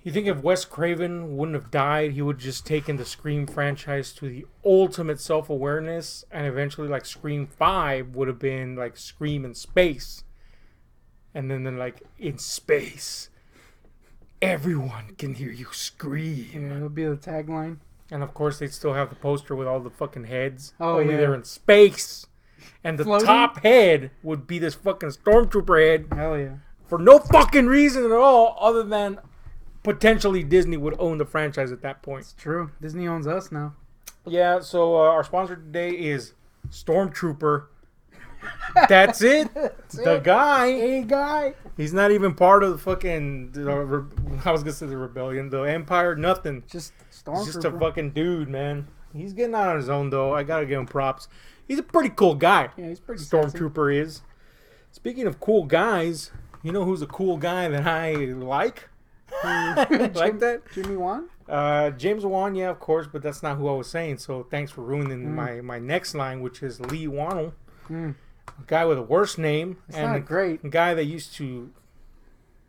You think if Wes Craven wouldn't have died, he would just taken the Scream franchise to the ultimate self-awareness, and eventually, like, Scream 5 would have been, like, Scream in space. And then like, in space, everyone can hear you scream. Yeah, it'll be the tagline. And of course, they'd still have the poster with all the fucking heads. Oh, Only yeah. they're in space. And the Floating? top head would be this fucking stormtrooper head. Hell yeah. For no fucking reason at all, other than potentially Disney would own the franchise at that point. It's true. Disney owns us now. Yeah, so our sponsor today is Stormtrooper. That's it. The guy. Hey, guy. He's not even part of the fucking, I was going to say the rebellion, the empire, nothing. Just He's Stormtrooper. just a fucking dude, man. He's getting out on his own, though. I got to give him props. He's a pretty cool guy. Yeah, he's pretty sassy. Stormtrooper is. Speaking of cool guys, you know who's a cool guy that I like? Like that? Jimmy Wan? James Wan, yeah, of course, but that's not who I was saying. So thanks for ruining my next line, which is Lee Wannell. A guy with a worse name. It's not great. A guy that used to,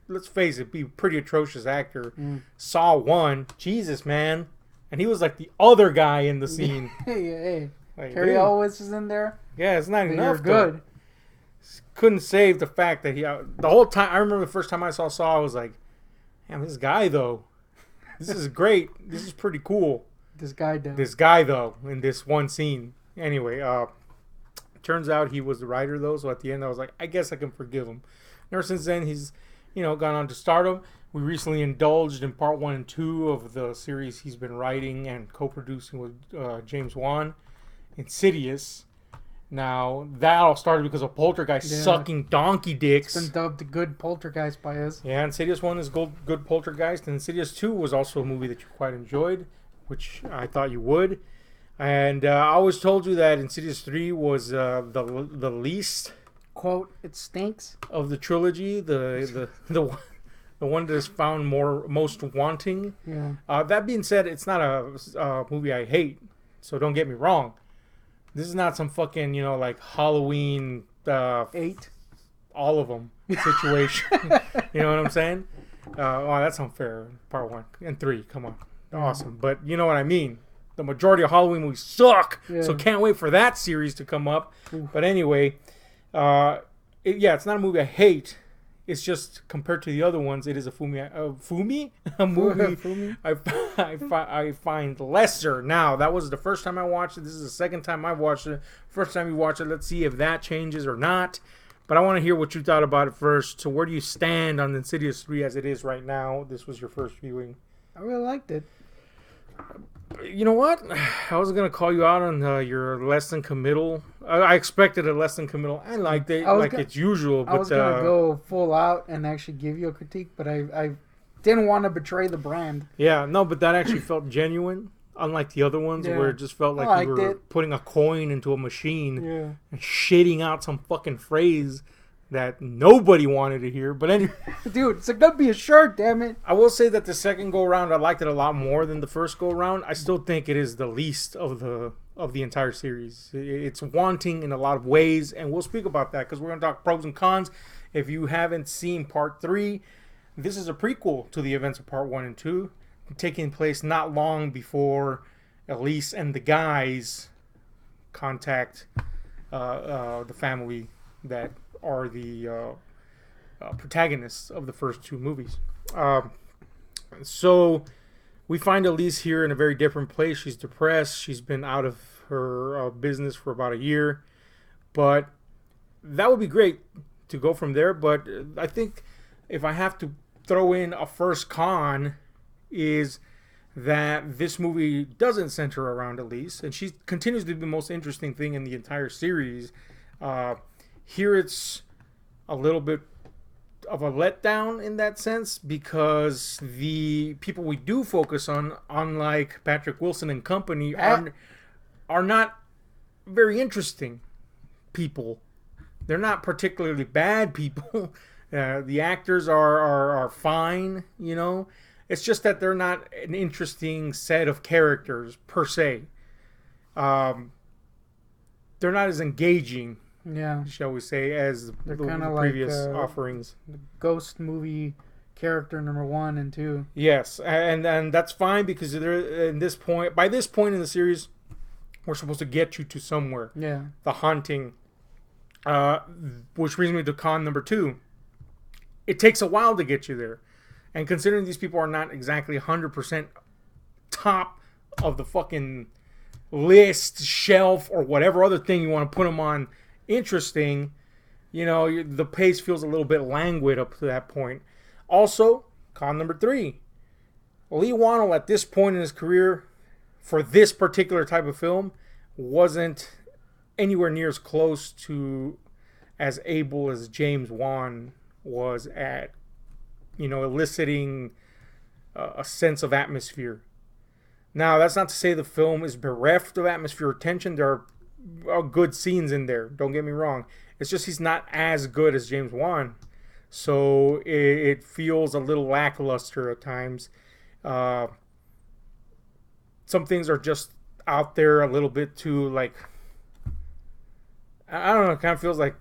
let's face it, be a pretty atrocious actor. Saw 1. Jesus, man. And he was like the other guy in the scene. Hey. Like, Carrie dude. Elwes is in there. Yeah, it's not But enough. you're good. Couldn't save the fact that he, the whole time, I remember the first time I saw, I was like, damn, this guy, though. This is great. This is pretty cool. This guy down. This guy, though, in this one scene. Anyway, turns out he was the writer, though, so at the end I was like, I guess I can forgive him. Ever since then, he's, gone on to stardom. We recently indulged in part 1 and 2 of the series he's been writing and co-producing with James Wan, Insidious. Now, that all started because of Poltergeist sucking donkey dicks. It's been dubbed the good poltergeist by us. Yeah, Insidious 1 is good Poltergeist, and Insidious 2 was also a movie that you quite enjoyed, which I thought you would. And I always told you that Insidious 3 was the least, quote, it stinks, of the trilogy, the one that is found most wanting. Yeah. That being said, it's not a movie I hate, so don't get me wrong. This is not some fucking, like Halloween 8. all of them situation. You know what I'm saying? Oh, that's unfair. Part 1 and 3, come on. Awesome. But you know what I mean. The majority of Halloween movies suck, so can't wait for that series to come up. Oof. But anyway, it's not a movie I hate. It's just compared to the other ones, it is a movie I find lesser. Now, that was the first time I watched it. This is the second time I've watched it. First time you watched it, let's see if that changes or not. But I want to hear what you thought about it first. So where do you stand on Insidious 3 as it is right now? This was your first viewing. I really liked it. You know what? I was going to call you out on your less than committal. I expected a less than committal. I liked it it's usual. But, I was going to go full out and actually give you a critique, but I didn't want to betray the brand. Yeah, no, but that actually felt genuine. Unlike the other ones where it just felt like you were putting a coin into a machine and shitting out some fucking phrase that nobody wanted to hear. But anyway, dude, it's gonna be a shirt, damn it. I will say that the second go around, I liked it a lot more than the first go around. I still think it is the least of the entire series. It's wanting in a lot of ways, and we'll speak about that because we're gonna talk pros and cons. If you haven't seen part 3, this is a prequel to the events of part 1 and 2, taking place not long before Elise and the guys contact the family that are the protagonists of the first 2 movies. So we find Elise here in a very different place. She's depressed. She's been out of her business for about a year. But that would be great to go from there. But I think if I have to throw in a first con, is that this movie doesn't center around Elise, and she continues to be the most interesting thing in the entire series. Here it's a little bit of a letdown in that sense because the people we do focus on, unlike Patrick Wilson and company, are not very interesting people. They're not particularly bad people. The actors are fine, you know. It's just that they're not an interesting set of characters per se. They're not as engaging, shall we say, as the previous offerings. The ghost movie character number 1 and 2. Yes, and that's fine because by this point in the series, we're supposed to get you to somewhere. Yeah. The haunting, which brings me to con number 2. It takes a while to get you there, and considering these people are not exactly 100% top of the fucking list, shelf, or whatever other thing you want to put them on, interesting. The pace feels a little bit languid up to that point. Also, con number 3. Lee Wannell at this point in his career, for this particular type of film, wasn't anywhere near as close to as able as James Wan was at, eliciting a sense of atmosphere. Now, that's not to say the film is bereft of atmosphere or tension. There are good scenes in there. Don't get me wrong. It's just he's not as good as James Wan. So it feels a little lackluster at times. Some things are just out there a little bit too, like, I don't know, it kind of feels like,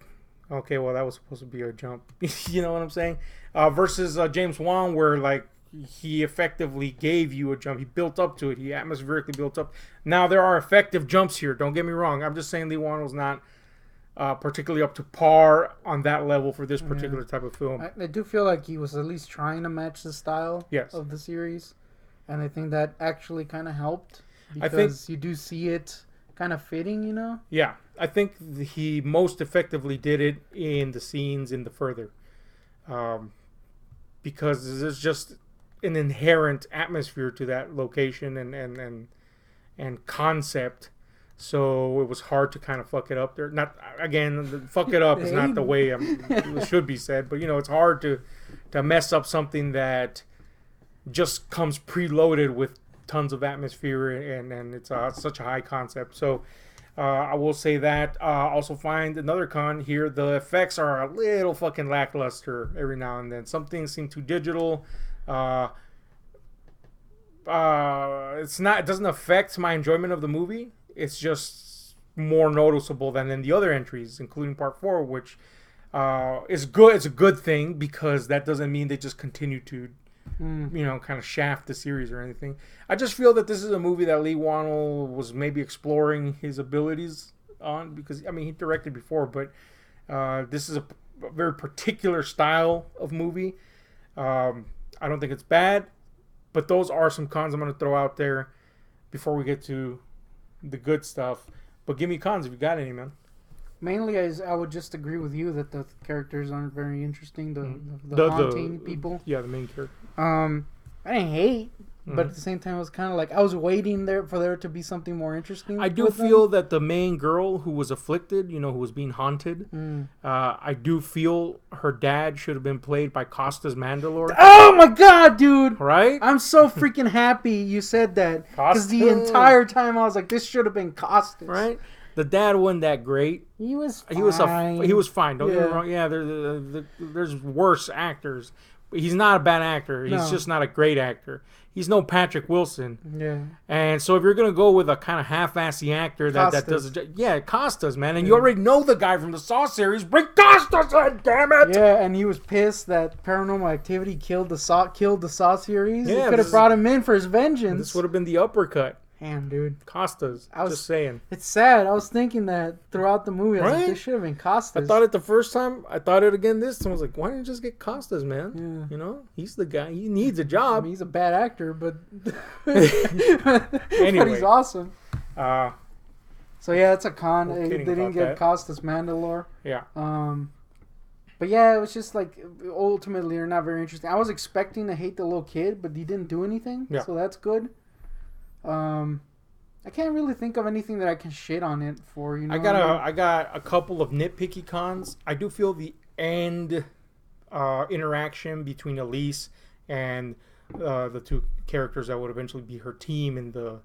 okay, well, that was supposed to be a jump. You know what I'm saying? Versus James Wan, where, like, he effectively gave you a jump. He built up to it. He atmospherically built up. Now, there are effective jumps here. Don't get me wrong. I'm just saying Lee Wan was not particularly up to par on that level for this particular type of film. I do feel like he was at least trying to match the style of the series. And I think that actually kind of helped. Because you do see it kind of fitting, Yeah. I think he most effectively did it in the scenes in the further. Because there's just an inherent atmosphere to that location and concept. So it was hard to kind of fuck it up there. Not, again, fuck it up is not the way it should be said. But, it's hard to mess up something that just comes preloaded with tons of atmosphere and it's such a high concept. So I will say that. Also find another con here. The effects are a little fucking lackluster every now and then. Some things seem too digital. It doesn't affect my enjoyment of the movie. It's just more noticeable than in the other entries, including part 4, which is good. It's a good thing because that doesn't mean they just continue to kind of shaft the series or anything. I just feel that this is a movie that Lee Wannell was maybe exploring his abilities on, because he directed before, but this is a very particular style of movie. I don't think it's bad, but those are some cons I'm going to throw out there before we get to the good stuff. But give me cons if you got any, man. Mainly, I would just agree with you that the characters aren't very interesting. The haunting people. Yeah, the main character. I didn't hate, but at the same time, I was kind of like, I was waiting for there to be something more interesting. I do feel that the main girl who was afflicted, who was being haunted, I do feel her dad should have been played by Costas Mandylor. Oh my god, dude! Right? I'm so freaking happy you said that. Because the entire time I was like, this should have been Costas. Right? The dad wasn't that great. He was fine. He was fine. Don't get me wrong. Yeah, there's worse actors. He's not a bad actor. He's just not a great actor. He's no Patrick Wilson. Yeah. And so if you're going to go with a kind of half-assy actor that does Costas, man. And you already know the guy from the Saw series. Bring Costas in, damn it! Yeah, and he was pissed that Paranormal Activity killed the Saw series. Yeah, they could have brought him in for his vengeance. This would have been the uppercut. Damn, dude. Costas. Just saying. It's sad. I was thinking that throughout the movie. I was like, this should have been Costas. I thought it the first time. I thought it again this time. I was like, why didn't you just get Costas, man? Yeah. He's the guy. He needs a job. He's a bad actor, but anyway. But he's awesome. So yeah, it's a con. They didn't get Costas Mandylor. Yeah. But yeah, it was just like ultimately they're not very interesting. I was expecting to hate the little kid, but he didn't do anything. Yeah. So that's good. I can't really think of anything that I can shit on it for. I got a couple of nitpicky cons. I do feel the end interaction between Elise and the two characters that would eventually be her team in the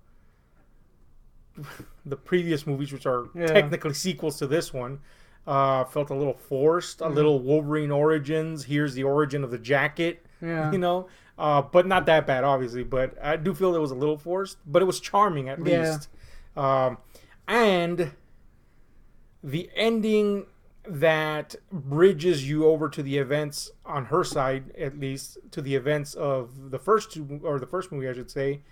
previous movies, which are technically sequels to this one, felt a little forced. A little Wolverine origins. Here's the origin of the jacket. Yeah. But not that bad, obviously. But I do feel it was a little forced, but it was charming at least. And the ending that bridges you over to the events on her side, at least to the events of the first movie, I should say.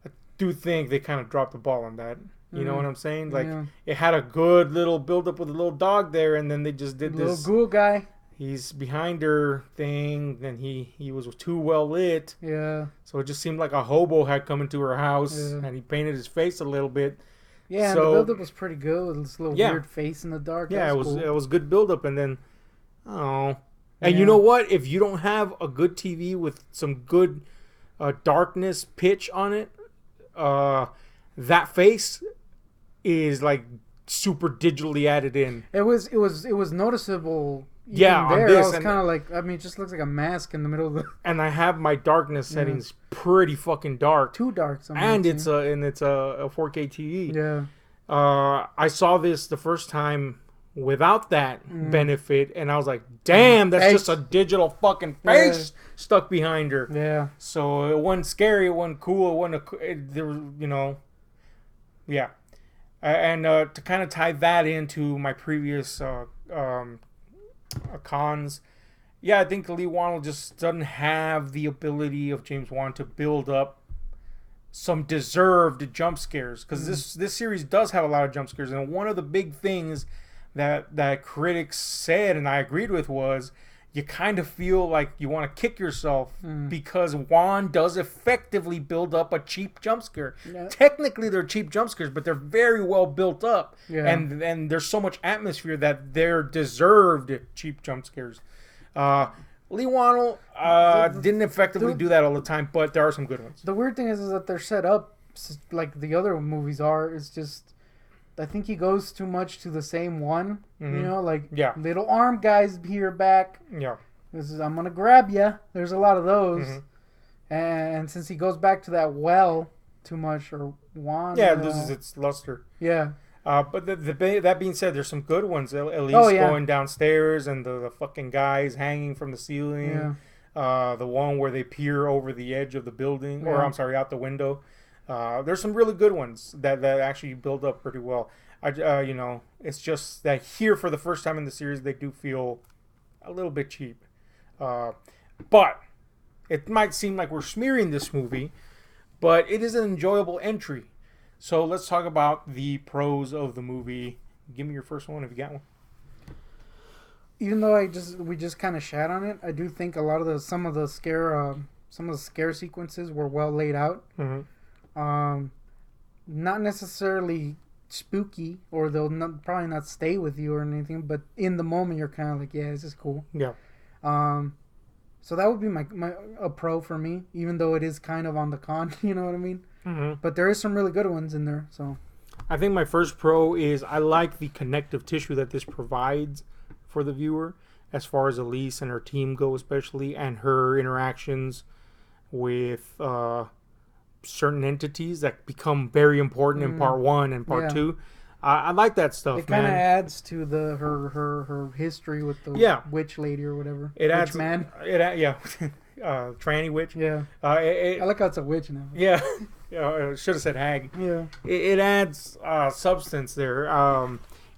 I do think they kind of dropped the ball on that. You know what I'm saying? Like, it had a good little build up with a little dog there, and then they just did this little ghoul guy. He's behind her thing, and he was too well lit. Yeah. So it just seemed like a hobo had come into her house, and he painted his face a little bit. Yeah, so, and the build-up was pretty good with this little weird face in the dark. Yeah, it was good build-up, and then, and you know what? If you don't have a good TV with some good darkness pitch on it, that face is like super digitally added in. It was noticeable. Yeah, there, on this, I was kind of like, I mean, it just looks like a mask in the middle of the. And I have my darkness settings pretty fucking dark. Too dark, and it's a 4K TV. Yeah. I saw this the first time without that benefit, and I was like, "Damn, that's just a digital fucking face stuck behind her." Yeah. So it wasn't scary, it wasn't cool, it wasn't. There was, yeah. And to kind of tie that into my previous cons, I think Lee Wannell just doesn't have the ability of James Wan to build up some deserved jump scares, because this series does have a lot of jump scares, and one of the big things that critics said, and I agreed with, was you kind of feel like you want to kick yourself because Wan does effectively build up a cheap jump scare. Yeah. Technically, they're cheap jump scares, but they're very well built up. Yeah. And there's so much atmosphere that they're deserved cheap jump scares. Lee Wannell didn't effectively do that all the time, but there are some good ones. The weird thing is that they're set up like the other movies are. It's just, I think he goes too much to the same one. Mm-hmm. Little arm guys here back. Yeah. This is, I'm going to grab you. There's a lot of those. Mm-hmm. And since he goes back to that well too much, or Wan. Yeah, it loses its luster. Yeah. But that being said, there's some good ones. Elise going downstairs, and the fucking guys hanging from the ceiling. Yeah. The one where they peer over the edge of the building, or I'm sorry, out the window. There's some really good ones that actually build up pretty well. It's just that here for the first time in the series, they do feel a little bit cheap. But it might seem like we're smearing this movie, but it is an enjoyable entry. So let's talk about the pros of the movie. Give me your first one if you got one. Even though we just kind of shat on it, I do think a lot of some of the scare sequences were well laid out. Mm-hmm. Not necessarily spooky, or they'll probably not stay with you or anything, but in the moment you're kind of like, yeah, this is cool. Yeah. So that would be a pro for me, even though it is kind of on the con. You know what I mean? Mm-hmm. But there is some really good ones in there. So I think my first pro is I like the connective tissue that this provides for the viewer, as far as Elise and her team go, especially, and her interactions with certain entities that become very important in part 1 and part 2. I like that stuff. It kind of adds to her history with the witch lady or whatever. It adds, witch man. Tranny witch. Yeah. I like how it's a witch now. Yeah. Should have said hag. Yeah. It adds substance there.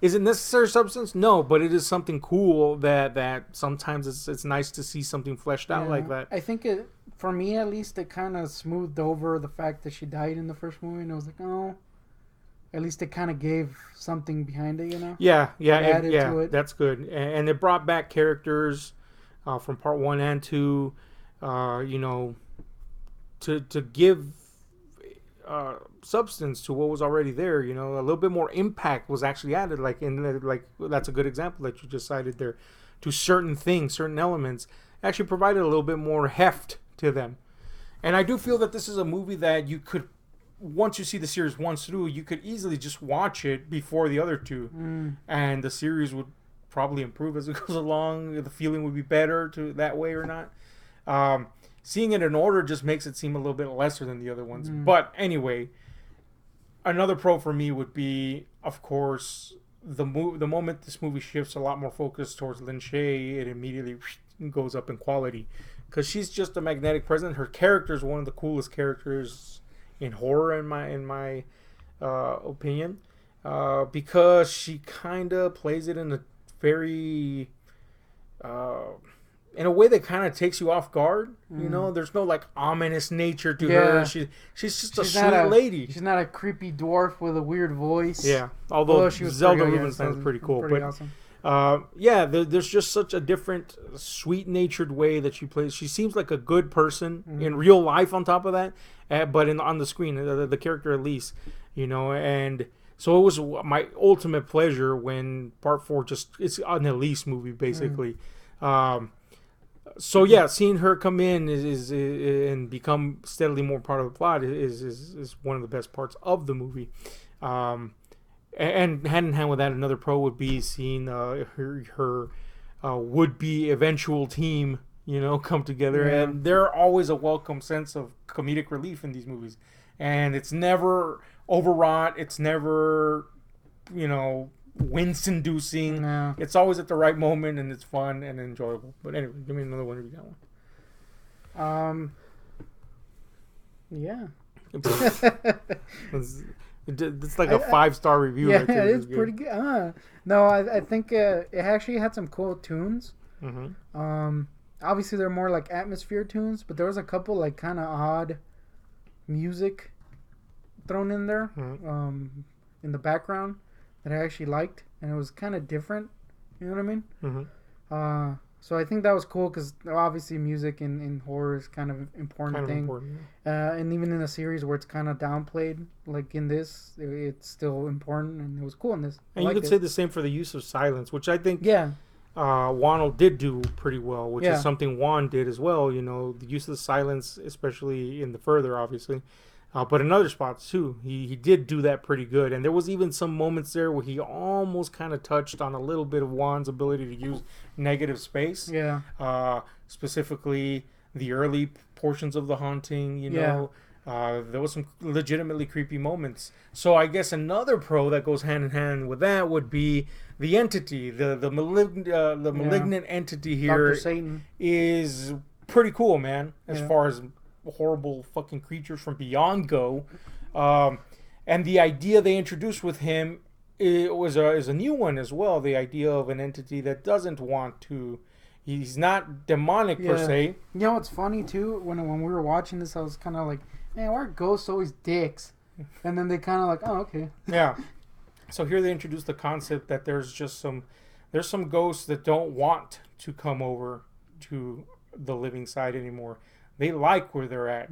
Is it necessary substance? No, but it is something cool that sometimes it's nice to see something fleshed out like that. I think for me at least, it kind of smoothed over the fact that she died in the first movie, and I was like, oh, at least it kind of gave something behind it, Yeah, to it. That's good, and it brought back characters from part 1 and 2, to give substance to what was already there. A little bit more impact was actually added, that's a good example that you just cited there, to certain things, certain elements actually provided a little bit more heft to them. And I do feel that this is a movie that you could, once you see the series once through, you could easily just watch it before the other two, and the series would probably improve as it goes along. The feeling would be better to that way or not. Seeing it in order just makes it seem a little bit lesser than the other ones. But anyway, another pro for me would be, of course, the moment this movie shifts a lot more focus towards Lin Shaye, it immediately goes up in quality, because she's just a magnetic presence. Her character is one of the coolest characters in horror, in my opinion, because she kind of plays it in a very, in a way that kind of takes you off guard. You know, there's no like ominous nature to her. She's just a sweet lady. She's not a creepy dwarf with a weird voice. Yeah, although Zelda Rubinstein is pretty cool. But awesome. There's just such a different, sweet-natured way that she plays. She seems like a good person in real life. On top of that, but on the screen, the character Elise, you know, and so it was my ultimate pleasure when Part 4 it's an Elise movie basically. So yeah, seeing her come in is and become steadily more part of the plot is one of the best parts of the movie. And hand in hand with that, another pro would be seeing her would-be eventual team, you know, come together. Yeah. And they're always a welcome sense of comedic relief in these movies. And it's never overwrought. It's never, you know, wince-inducing. No. It's always at the right moment, and it's fun and enjoyable. But anyway, give me another one if you got one. Yeah. It's like a 5-star review. Yeah, it's pretty good. No, I think it actually had some cool tunes. Mm-hmm. Obviously they're more like atmosphere tunes, but there was a couple like kind of odd music thrown in there, in the background that I actually liked, and it was kind of different. You know what I mean? Mm-hmm. So I think that was cool because obviously music in horror is kind of an important thing. And even in a series where it's kind of downplayed, like in this, it's still important, and it was cool in this. And you could say the same for the use of silence, which I think Wano did do pretty well, which is something Juan did as well. You know, the use of the silence, especially in the Further, obviously. But in other spots too, he did do that pretty good. And there was even some moments there where he almost kind of touched on a little bit of Juan's ability to use negative space. Yeah. Specifically, the early portions of the haunting, you know. There was some legitimately creepy moments. So I guess another pro that goes hand in hand with that would be the entity, the malignant entity here. Dr. Satan is pretty cool, man, as far as horrible fucking creatures from beyond go. And the idea they introduced with him is a new one as well. The idea of an entity that doesn't want to. He's not demonic per se. You know what's funny too? When we were watching this, I was kind of like, man, why are ghosts always dicks? And then they kind of like, oh, okay. Yeah. So here they introduce the concept that there's some ghosts that don't want to come over to the living side anymore. They like where they're at.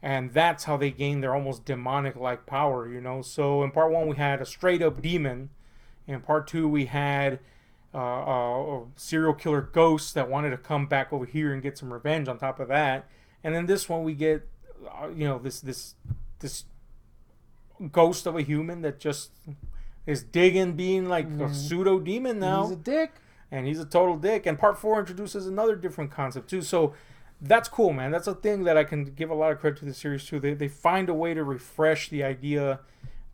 And that's how they gain their almost demonic-like power, you know? So in Part 1, we had a straight-up demon. In Part 2, we had a serial killer ghost that wanted to come back over here and get some revenge on top of that. And then this one, we get, this ghost of a human that just is digging being like a pseudo-demon now. He's a dick. And he's a total dick. And Part 4 introduces another different concept, too. So that's cool, man. That's a thing that I can give a lot of credit to the series too. They find a way to refresh the idea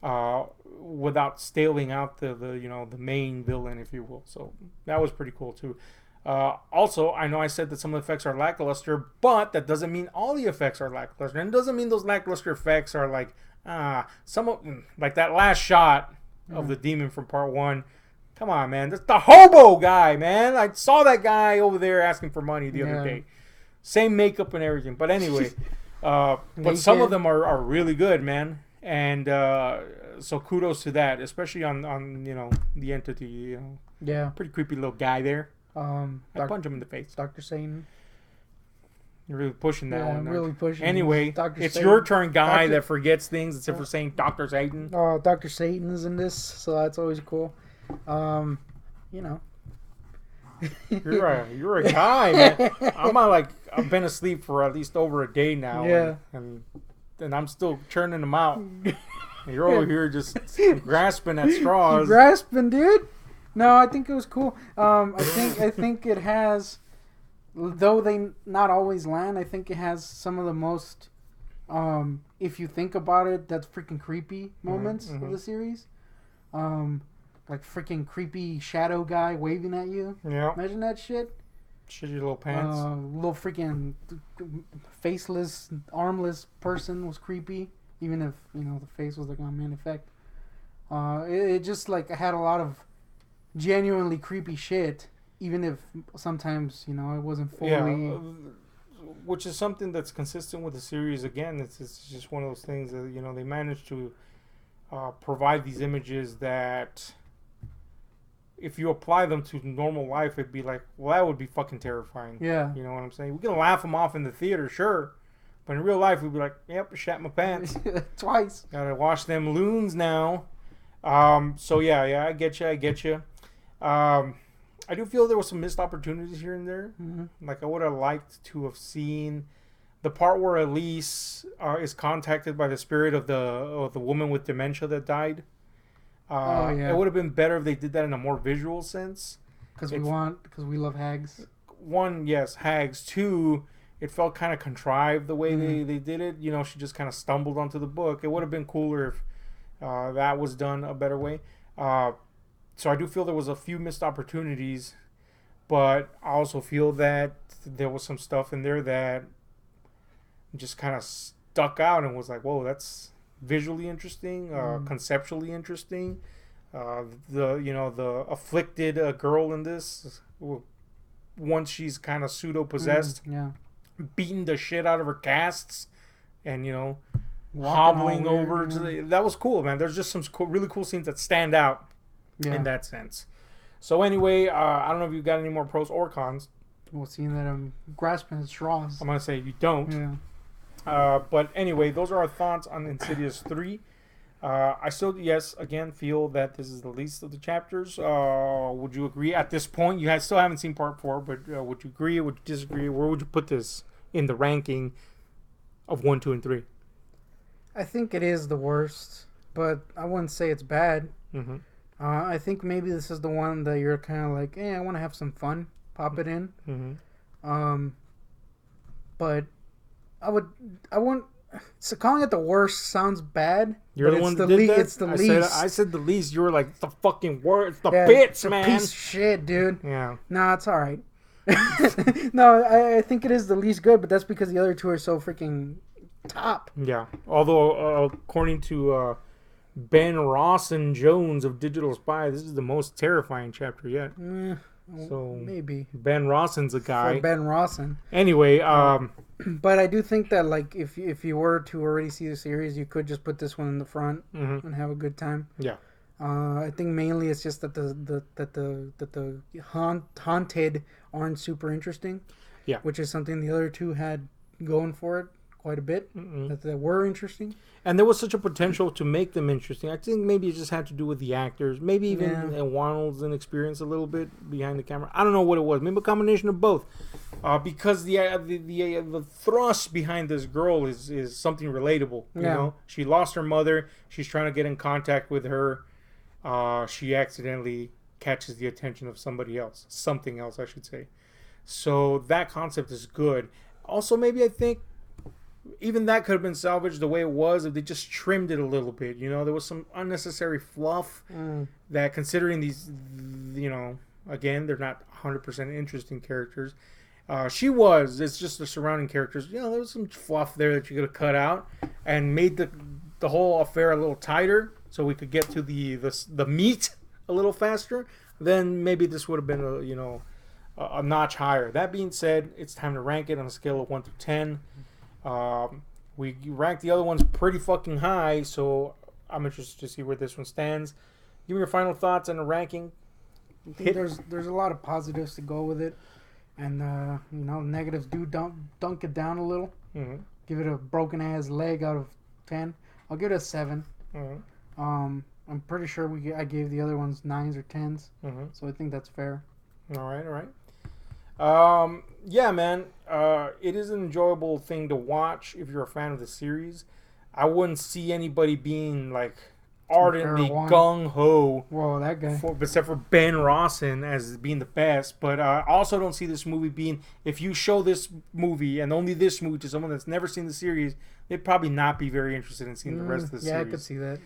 without staling out the main villain, if you will. So that was pretty cool too. Also, I know I said that some of the effects are lackluster, but that doesn't mean all the effects are lackluster, and it doesn't mean those lackluster effects are like like that last shot of the demon from Part 1. Come on, man. That's the hobo guy, man. I saw that guy over there asking for money the other day. Same makeup and everything. But anyway, but some of them are really good, man. And so kudos to that, especially on the entity. Pretty creepy little guy there. I punch him in the face. Dr. Satan. You're really pushing that one. I'm really pushing. Anyway, it's Satan. Your turn, guy that forgets things instead for saying Dr. Satan. Oh, Dr. Satan is in this, so that's always cool. You're a guy, man. I've been asleep for at least over a day now. Yeah. And I'm still churning them out. You're over here just grasping at straws. Grasping, dude. No, I think it was cool. I think it has, though they not always land, I think it has some of the most, if you think about it, that's freaking creepy moments of the series. Like freaking creepy shadow guy waving at you. Yeah. Imagine that shit. Shitty little pants. Little freaking faceless, armless person was creepy. Even if, the face was like on man effect. It just like had a lot of genuinely creepy shit, even if sometimes it wasn't fully. Yeah, which is something that's consistent with the series. Again, it's just one of those things that they managed to provide these images that, if you apply them to normal life, it'd be like, well, that would be fucking terrifying. Yeah. You know what I'm saying? We can laugh them off in the theater, sure. But in real life, we'd be like, yep, shat my pants. Twice. Gotta wash them loons now. So, yeah, I get you. I do feel there was some missed opportunities here and there. Mm-hmm. Like, I would have liked to have seen the part where Elise is contacted by the spirit of the woman with dementia that died. It would have been better if they did that in a more visual sense. Because we love hags. One, yes, hags. Two, it felt kind of contrived the way they did it. She just kind of stumbled onto the book. It would have been cooler if that was done a better way. So I do feel there was a few missed opportunities, but I also feel that there was some stuff in there that just kind of stuck out and was like, whoa, that's visually interesting, conceptually interesting. The afflicted girl in this, once she's kind of pseudo possessed, beating the shit out of her casts, and hobbling over to that was cool, man. There's just some really cool scenes that stand out in that sense. So anyway, I don't know if you got any more pros or cons. Well, seeing that I'm grasping at straws, I'm gonna say you don't. But anyway, those are our thoughts on Insidious 3. I still, again, feel that this is the least of the chapters. Would you agree at this point? You still haven't seen part 4, but would you agree? Would you disagree? Where would you put this in the ranking of 1, 2, and 3? I think it is the worst, but I wouldn't say it's bad. Mm-hmm. I think maybe this is the one that you're kind of like, I want to have some fun. Pop it in. Mm-hmm. But I wouldn't. So calling it the worst sounds bad. You're the one that did that? It's the least. I said the least. You were like, it's the fucking worst. It's the bits, it's man. A piece of shit, dude. Yeah. Nah, it's all right. No, I think it is the least good, but that's because the other two are so freaking top. Yeah. Although, according to Ben Rawson Jones of Digital Spy, this is the most terrifying chapter yet. So maybe Ben Rawson's a guy. For Ben Rawson. Anyway, but I do think that like if you were to already see the series, you could just put this one in the front and have a good time. Yeah. I think mainly it's just that the haunted aren't super interesting. Yeah. Which is something the other two had going for it quite a bit. That were interesting. And there was such a potential to make them interesting. I think maybe it just had to do with the actors. Maybe even Warnell's inexperience a little bit behind the camera. I don't know what it was. Maybe a combination of both. Because the thrust behind this girl is something relatable. You know, she lost her mother. She's trying to get in contact with her. She accidentally catches the attention of somebody else. Something else, I should say. So that concept is good. Also, maybe I think even that could have been salvaged the way it was if they just trimmed it a little bit. You know, there was some unnecessary fluff that, considering these, again, they're not 100% interesting characters. She was. It's just the surrounding characters. There was some fluff there that you could have cut out and made the whole affair a little tighter so we could get to the meat a little faster. Then maybe this would have been a notch higher. That being said, it's time to rank it on a scale of 1 to 10. We ranked the other ones pretty fucking high, so I'm interested to see where this one stands. Give me your final thoughts on the ranking. I think there's a lot of positives to go with it, and negatives do dunk it down a little. Mm-hmm. Give it a broken ass leg out of 10. I'll give it a 7. Mm-hmm. I'm pretty sure I gave the other ones 9s or 10s, so I think that's fair. All right. Yeah, man. It is an enjoyable thing to watch if you're a fan of the series. I wouldn't see anybody being like ardently gung ho. Whoa, that guy. Except for Ben Rawson as being the best. But I also don't see this movie being. If you show this movie and only this movie to someone that's never seen the series, they'd probably not be very interested in seeing the rest of the series. Yeah, I could see that.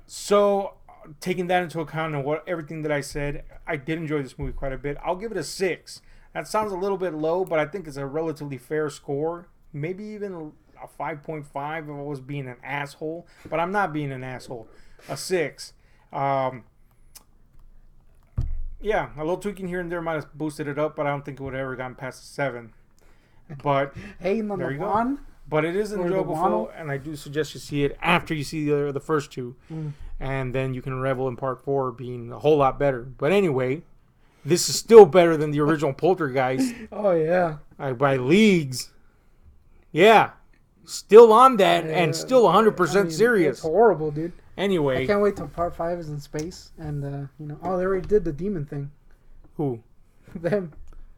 So, taking that into account and everything that I said, I did enjoy this movie quite a bit. I'll give it a 6. That sounds a little bit low, but I think it's a relatively fair score. Maybe even a 5.5 if I was being an asshole. But I'm not being an asshole. A 6. Yeah, a little tweaking here and there might have boosted it up, but I don't think it would have ever gotten past 7. But Hey, on there the you go. one. But it is Or the enjoyable, Wano. and I do suggest you see it after you see the first 2. And then you can revel in part 4 being a whole lot better. But anyway, this is still better than the original Poltergeist Oh yeah. by leagues. Yeah. Still on that and still 100% serious. It's horrible, dude. Anyway. I can't wait till part 5 is in space, and oh, they already did the demon thing. Who? Them.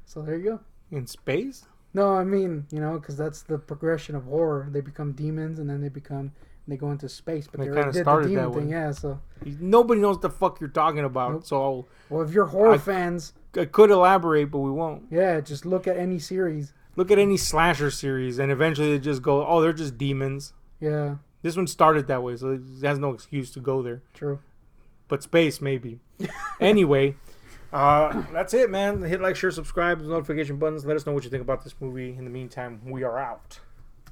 So there you go. In space? No, I mean, because that's the progression of horror. They become demons, and then they go into space. But They they kinda already did the started demon that way. thing, yeah. So, Nobody knows what the fuck you're talking about. Nope. So well, if you're horror fans, I could elaborate, but we won't. yeah, just look at any series. Look at any slasher series, and eventually they just go, oh, they're just demons. Yeah, This one started that way, so it has no excuse to go there. true. But space, maybe. Anyway, that's it, man. Hit like, share, subscribe, notification buttons. Let us know what you think about this movie. In the meantime, we are out.